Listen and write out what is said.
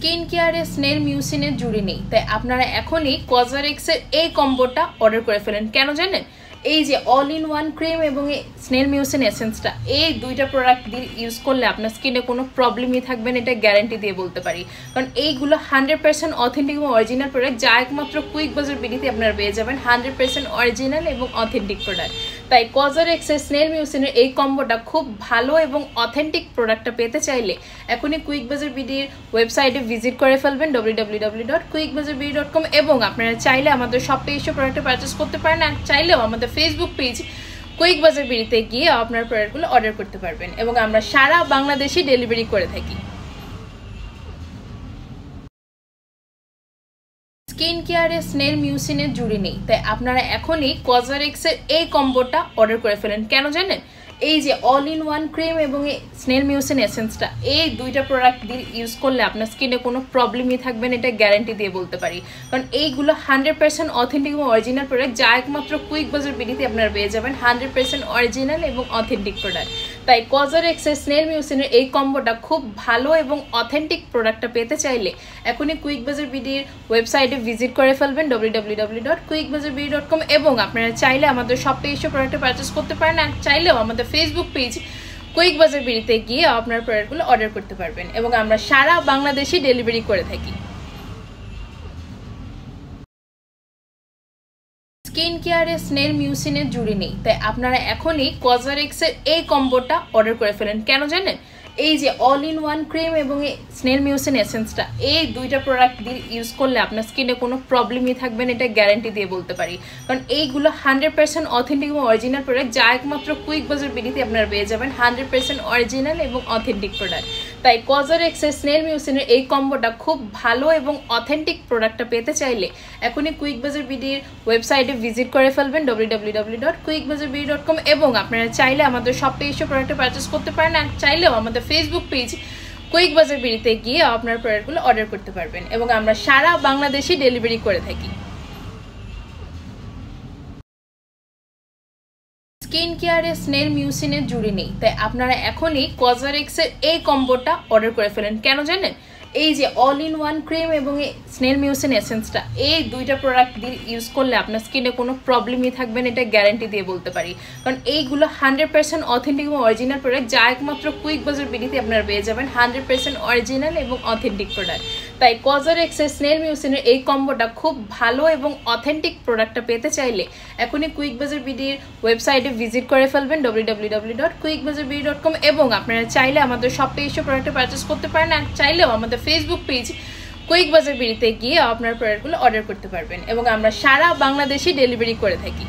Skin কেয়ারে snail মিউসিনের জুড়ি নেই, তাই আপনারা এখনই কজারেক্সের এই কম্বোটা অর্ডার করে ফেলেন। কেন জানেন? এই যে অল ইন ওয়ান ক্রিম এবং এই স্নেল মিউসিন এসেন্সটা, এই দুইটা প্রোডাক্ট দিয়ে ইউজ করলে আপনার স্কিনে কোনো প্রবলেমই থাকবে না, এটা গ্যারান্টি দিয়ে বলতে পারি। কারণ এইগুলো 100% অথেন্টিক এবং অরিজিনাল প্রোডাক্ট, যা একমাত্র কুইক বাজার বিডিতে আপনারা পেয়ে যাবেন 100% অরিজিনাল এবং অথেন্টিক প্রোডাক্ট। তাই কজারেক্সের স্নেল মিউসিনের এই কম্বোটা খুব ভালো এবং অথেন্টিক প্রোডাক্টটা পেতে চাইলে এখনই কুইক বাজার বিডির ওয়েবসাইটে ভিজিট করে ফেলবেন www.quickbazarbidi.com এবং আপনারা চাইলে আমাদের শপে এসে প্রোডাক্টটা পারচেস করতে পারেন, আর চাইলেও আমাদের ফেসবুক পেজ কুইক বাজার বিডিতে গিয়ে আপনার প্রোডাক্টগুলো অর্ডার করতে পারবেন এবং আমরা সারা বাংলাদেশে ডেলিভারি করে থাকি। স্কিন কেয়ারে স্নেল মিউসিনের জুড়ি নেই, তাই আপনারা এখনই কজারেক্সের এই কম্বোটা অর্ডার করে ফেলেন। কেন জানেন? এই যে অল ইন ওয়ান ক্রিম এবং এই স্নেল মিউসিন এসেন্সটা, এই দুইটা প্রোডাক্ট দিয়ে ইউজ করলে আপনার স্কিনে কোনো প্রবলেমই থাকবে না, এটা গ্যারান্টি দিয়ে বলতে পারি। কারণ এইগুলো 100% অথেন্টিক এবং অরিজিনাল প্রোডাক্ট, যা একমাত্র কুইক বাজার বিডিতে আপনারা পেয়ে যাবেন 100% অরিজিনাল এবং অথেন্টিক প্রোডাক্ট। তাই কজারেক্সের স্নেল মিউসিনের এই কম্বোটা খুব ভালো এবং অথেন্টিক প্রোডাক্টটা পেতে চাইলে এখনই কুইক বাজার বিডির ওয়েবসাইটে ভিজিট করে ফেলবেন www.quickbazarbidi.com এবং আপনারা চাইলে আমাদের শপে এসে প্রোডাক্টটা পারচেস করতে পারেন, আর চাইলেও আমাদের ফেসবুক পেজ কুইক বাজার বিডিতে গিয়ে আপনার প্রোডাক্টগুলো অর্ডার করতে পারবেন এবং আমরা সারা বাংলাদেশে ডেলিভারি করে থাকি। স্কিন কেয়ারে স্নেল মিউসিনের জুড়ি নেই, তাই আপনারা এখনই কজারেক্সের এই কম্বোটা অর্ডার করে ফেলেন। কেন জানেন? এই যে অল ইন ওয়ান ক্রিম এবং এই স্নেল মিউসিন এসেন্সটা, এই দুইটা প্রোডাক্ট দিয়ে ইউজ করলে আপনার স্কিনে কোনো প্রবলেমই থাকবে না, এটা গ্যারান্টি দিয়ে বলতে পারি। কারণ এইগুলো 100% অথেন্টিক এবং অরিজিনাল প্রোডাক্ট, যা একমাত্র কুইক বাজার বিডিতে আপনারা পেয়ে যাবেন 100% অরিজিনাল এবং অথেন্টিক প্রোডাক্ট। তাই কজারেক্সের স্নেল মিউসিনের এই কম্বোটা খুব ভালো এবং অথেন্টিক প্রোডাক্টটা পেতে চাইলে এখনই কুইক বাজার বিডির ওয়েবসাইটে ভিজিট করে ফেলবেন www.quickbazarbidi.com এবং আপনারা চাইলে আমাদের শপে এসে প্রোডাক্টটা পারচেস করতে পারেন, আর চাইলেও আমাদের ফেসবুক পেজ কুইক বাজার বিডিতে গিয়ে আপনার প্রোডাক্টগুলো অর্ডার করতে পারবেন এবং আমরা সারা বাংলাদেশে ডেলিভারি করে থাকি। স্কিন কেয়ারে স্নেল মিউসিনের জুড়ি নেই, তাই আপনারা এখনই কজারেক্সের এই কম্বোটা অর্ডার করে ফেলেন। কেন জানেন? এই যে অল ইন ওয়ান ক্রিম এবং এই স্নেল মিউসিন এসেন্সটা, এই দুইটা প্রোডাক্ট দিয়ে ইউজ করলে আপনার স্কিনে কোনো প্রবলেমই থাকবে না, এটা গ্যারান্টি দিয়ে বলতে পারি। কারণ এইগুলো 100% অথেন্টিক এবং অরিজিনাল প্রোডাক্ট, যা একমাত্র কুইক বাজার বিডিতে আপনারা পেয়ে যাবেন 100% অরিজিনাল এবং অথেন্টিক প্রোডাক্ট। তাই কজারেক্সের স্নেল মিউসিনের এই কম্বোটা খুব ভালো এবং অথেন্টিক প্রোডাক্টটা পেতে চাইলে এখনই কুইক বাজার বিডির ওয়েবসাইটে ভিজিট করে ফেলবেন www.quickbazarbidi.com এবং আপনারা চাইলে আমাদের শপে এসে প্রোডাক্টটা পারচেস করতে পারেন, আর চাইলেও আমাদের ফেসবুক পেজ কুইক বাজার বিডিতে গিয়ে আপনার প্রোডাক্টগুলো অর্ডার করতে পারবেন এবং আমরা সারা বাংলাদেশে ডেলিভারি করে থাকি।